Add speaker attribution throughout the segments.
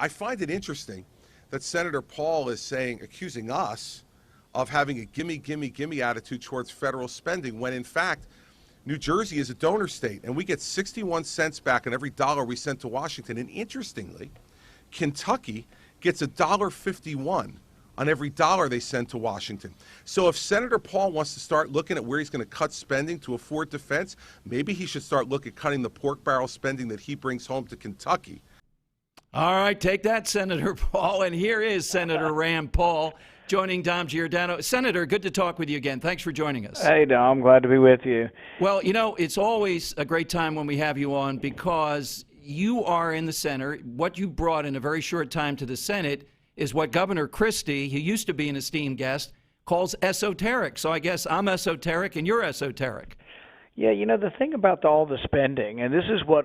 Speaker 1: I find it interesting that Senator Paul is accusing us of having a gimme, gimme, gimme attitude towards federal spending, when in fact, New Jersey is a donor state, and we get 61 cents back on every dollar we send to Washington. And interestingly, Kentucky gets $1.51 on every dollar they send to Washington. So if Senator Paul wants to start looking at where he's going to cut spending to afford defense, maybe he should start looking at cutting the pork barrel spending that he brings home to Kentucky.
Speaker 2: All right, take that, Senator Paul. And here is Senator Rand Paul joining Dom Giordano. Senator, good to talk with you again. Thanks for joining us.
Speaker 3: Hey, Dom. Glad to be with you.
Speaker 2: Well, you know, it's always a great time when we have you on because you are in the center. What you brought in a very short time to the Senate is what Governor Christie, who used to be an esteemed guest, calls esoteric. So I guess I'm esoteric and you're esoteric.
Speaker 3: Yeah, you know, the thing about all the spending, and this is what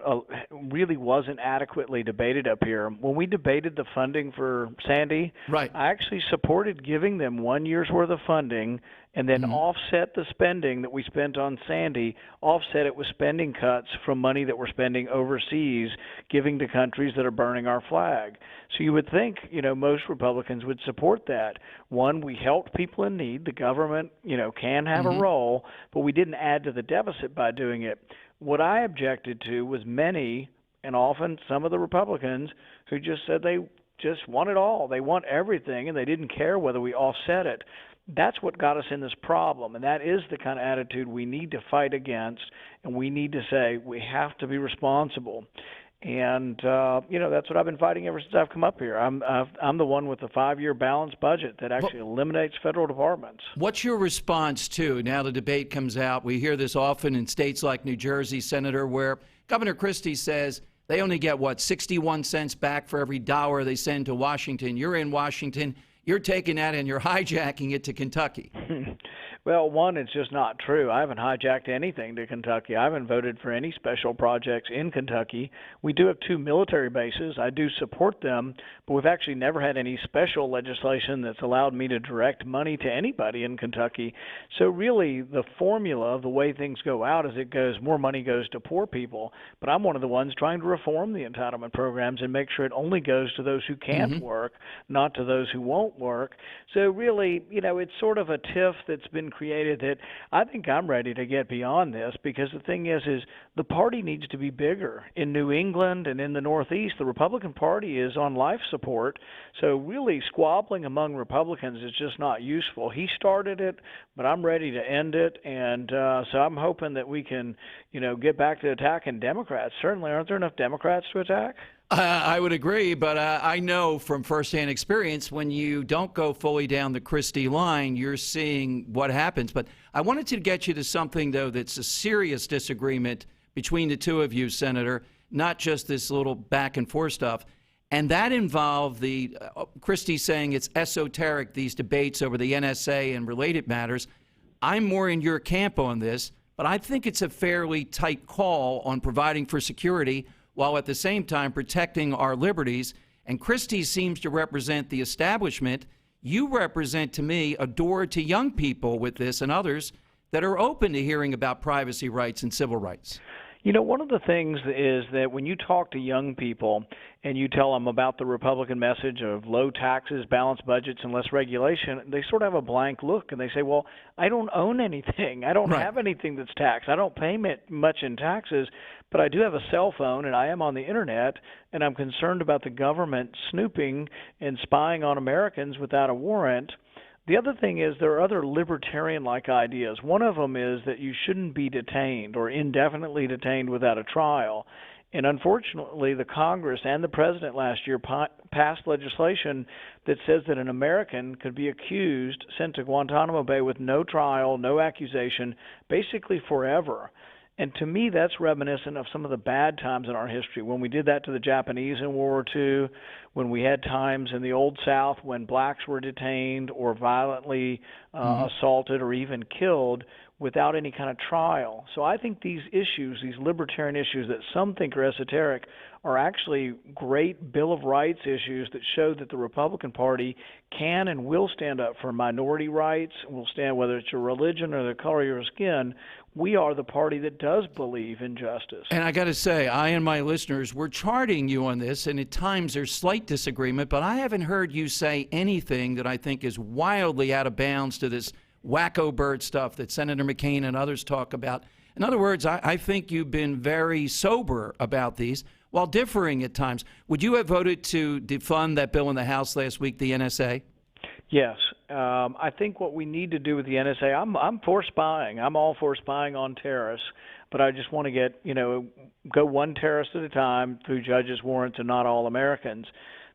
Speaker 3: really wasn't adequately debated up here. When we debated the funding for Sandy,
Speaker 2: right,
Speaker 3: I actually supported giving them 1 year's worth of funding and then offset the spending that we spent on Sandy, offset it with spending cuts from money that we're spending overseas, giving to countries that are burning our flag. So you would think, you know, most Republicans would support that. One, we helped people in need. The government, you know, can have a role, but we didn't add to the deficit by doing it. What I objected to was many, and often some of the Republicans, who just said they just want it all. They want everything, and they didn't care whether we offset it. That's what got us in this problem, and that is the kind of attitude we need to fight against, and we need to say we have to be responsible. And, you know, that's what I've been fighting ever since I've come up here. I'm the one with the 5-year balanced budget that actually eliminates federal departments.
Speaker 2: What's your response to, now the debate comes out, we hear this often in states like New Jersey, Senator, where Governor Christie says they only get, 61 cents back for every dollar they send to Washington. You're in Washington. You're taking that and you're hijacking it to Kentucky.
Speaker 3: Well, one, it's just not true. I haven't hijacked anything to Kentucky. I haven't voted for any special projects in Kentucky. We do have 2 military bases. I do support them, but we've actually never had any special legislation that's allowed me to direct money to anybody in Kentucky. So really, the formula of the way things go out is it goes, more money goes to poor people. But I'm one of the ones trying to reform the entitlement programs and make sure it only goes to those who can't work, not to those who won't work. So really, you know, it's sort of a tiff that's been created that I think I'm ready to get beyond this, because the thing is the party needs to be bigger. In New England and in the Northeast, the Republican Party is on life support, so really squabbling among Republicans is just not useful. He started it, but I'm ready to end it, and so I'm hoping that we can, you know, get back to attacking Democrats. Certainly, aren't there enough Democrats to attack?
Speaker 2: I would agree, but I know from firsthand experience when you don't go fully down the Christie line, you're seeing what happens. But I wanted to get you to something, though, that's a serious disagreement between the two of you, Senator, not just this little back and forth stuff. And that involved the Christie saying it's esoteric, these debates over the NSA and related matters. I'm more in your camp on this, but I think it's a fairly tight call on providing for security while at the same time protecting our liberties. And Christie seems to represent the establishment. You represent, to me, a door to young people with this and others that are open to hearing about privacy rights and civil rights.
Speaker 3: You know, one of the things is that when you talk to young people and you tell them about the Republican message of low taxes, balanced budgets, and less regulation, they sort of have a blank look and they say, well, I don't own anything. I don't have anything that's taxed. I don't pay much in taxes, but I do have a cell phone and I am on the Internet, and I'm concerned about the government snooping and spying on Americans without a warrant. The other thing is there are other libertarian-like ideas. One of them is that you shouldn't be detained or indefinitely detained without a trial. And unfortunately, the Congress and the President last year passed legislation that says that an American could be accused, sent to Guantanamo Bay with no trial, no accusation, basically forever. And to me, that's reminiscent of some of the bad times in our history, when we did that to the Japanese in World War II, when we had times in the Old South when blacks were detained or violently assaulted or even killed. without any kind of trial. So I think these issues, these libertarian issues that some think are esoteric, are actually great Bill of Rights issues that show that the Republican Party can and will stand up for minority rights, will stand, whether it's your religion or the color of your skin. We are the party that does believe in justice.
Speaker 2: And I got to say, I and my listeners, we're charting you on this, and at times there's slight disagreement, but I haven't heard you say anything that I think is wildly out of bounds to this wacko bird stuff that Senator McCain and others talk about. In other words, I think you've been very sober about these, while differing at times. Would you have voted to defund that bill in the House last week, the NSA?
Speaker 3: Yes. I think what we need to do with the NSA, I'm for spying. I'm all for spying on terrorists, but I just want to get, go one terrorist at a time through judges' warrants and not all Americans.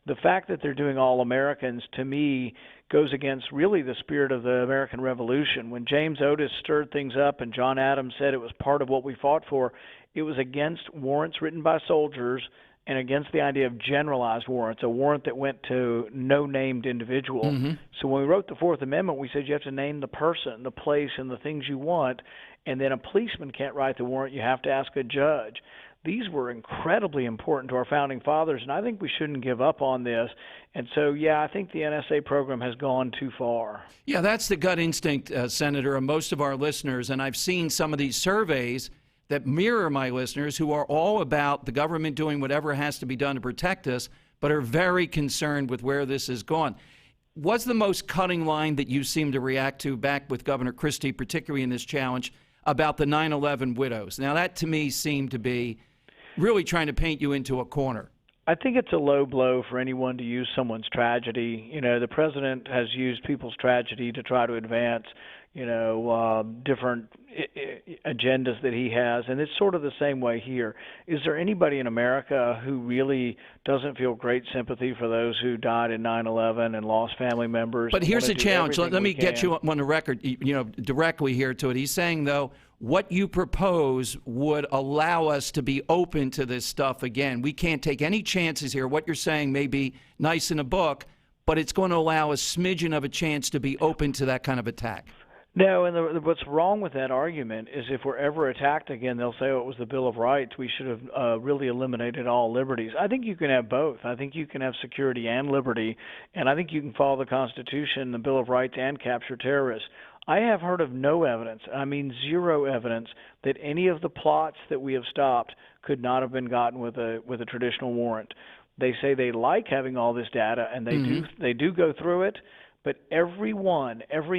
Speaker 3: The fact that they're doing all Americans, to me, goes against really the spirit of the American Revolution. When James Otis stirred things up and John Adams said it was part of what we fought for, it was against warrants written by soldiers and against the idea of generalized warrants, a warrant that went to no named individual. Mm-hmm. So when we wrote the Fourth Amendment, we said you have to name the person, the place, and the things you want, and then a policeman can't write the warrant. You have to ask a judge. These were incredibly important to our founding fathers, and I think we shouldn't give up on this. And so, yeah, I think the NSA program has gone too far.
Speaker 2: Yeah, that's the gut instinct, Senator, of most of our listeners, and I've seen some of these surveys that mirror my listeners who are all about the government doing whatever has to be done to protect us, but are very concerned with where this has gone. What's the most cutting line that you seem to react to back with Governor Christie, particularly in this challenge, about the 9/11 widows? Now, that to me seemed to be really trying to paint you into a corner.
Speaker 3: I think it's a low blow for anyone to use someone's tragedy. The president has used people's tragedy to try to advance, different agendas that he has, and it's sort of the same way here. Is there anybody in America who really doesn't feel great sympathy for those who died in 9/11 and lost family members?
Speaker 2: But here's the challenge. Let me get you on the record, directly here to it. He's saying, though, what you propose would allow us to be open to this stuff again. We can't take any chances here. What you're saying may be nice in a book, but it's going to allow a smidgen of a chance to be open to that kind of attack.
Speaker 3: No, and what's wrong with that argument is if we're ever attacked again, they'll say, it was the Bill of Rights. We should have really eliminated all liberties. I think you can have both. I think you can have security and liberty, and I think you can follow the Constitution, the Bill of Rights, and capture terrorists. I have heard of no evidence, I mean zero evidence, that any of the plots that we have stopped could not have been gotten with a traditional warrant. They say they like having all this data, and they do go through it. But every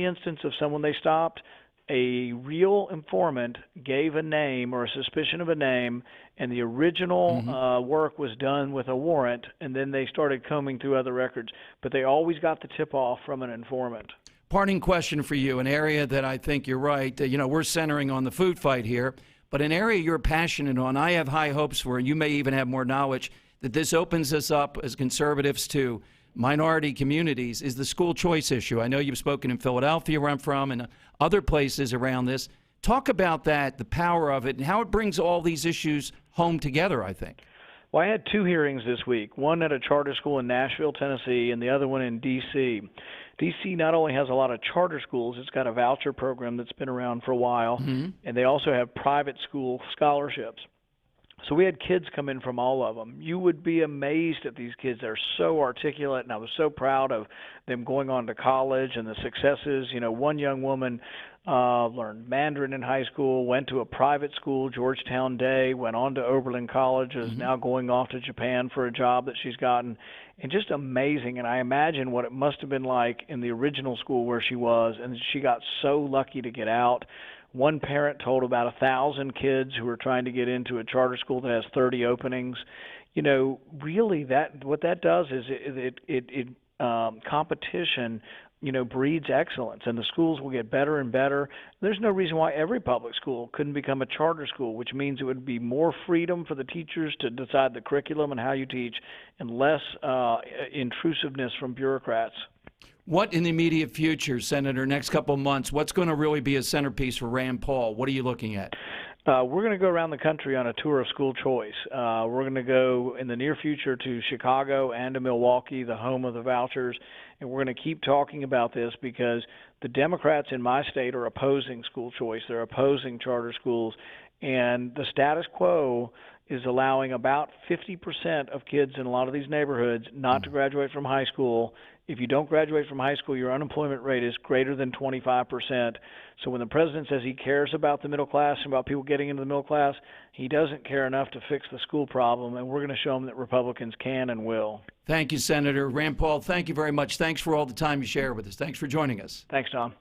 Speaker 3: instance of someone they stopped, a real informant gave a name or a suspicion of a name, and the original work was done with a warrant, and then they started combing through other records. But they always got the tip-off from an informant.
Speaker 2: Parting question for you, an area that I think you're right. We're centering on the food fight here, but an area you're passionate on, I have high hopes for, and you may even have more knowledge, that this opens us up as conservatives to minority communities, is the school choice issue. I know you've spoken in Philadelphia, where I'm from, and other places around this. Talk about that, the power of it, and how it brings all these issues home together, I think.
Speaker 3: Well, I had two hearings this week, one at a charter school in Nashville, Tennessee, and the other one in D.C. D.C. not only has a lot of charter schools, it's got a voucher program that's been around for a while, and they also have private school scholarships. So we had kids come in from all of them. You would be amazed at these kids. They're so articulate, and I was so proud of them going on to college and the successes. One young woman learned Mandarin in high school, went to a private school, Georgetown Day, went on to Oberlin College, is now going off to Japan for a job that she's gotten. And just amazing. And I imagine what it must have been like in the original school where she was, and she got so lucky to get out. One parent told about 1,000 kids who are trying to get into a charter school that has 30 openings. Really, what that does is it competition, breeds excellence, and the schools will get better and better. There's no reason why every public school couldn't become a charter school, which means it would be more freedom for the teachers to decide the curriculum and how you teach, and less intrusiveness from bureaucrats.
Speaker 2: What in the immediate future, Senator, next couple of months, what's going to really be a centerpiece for Rand Paul? What are you looking at?
Speaker 3: We're going to go around the country on a tour of school choice. We're going to go in the near future to Chicago and to Milwaukee, the home of the vouchers, and we're going to keep talking about this because the Democrats in my state are opposing school choice. They're opposing charter schools, and the status quo is allowing about 50% of kids in a lot of these neighborhoods not to graduate from high school. If you don't graduate from high school, your unemployment rate is greater than 25%. So when the president says he cares about the middle class and about people getting into the middle class, he doesn't care enough to fix the school problem, and we're going to show him that Republicans can and will.
Speaker 2: Thank you, Senator Rand Paul. Thank you very much. Thanks for all the time you share with us. Thanks for joining us.
Speaker 3: Thanks, Tom.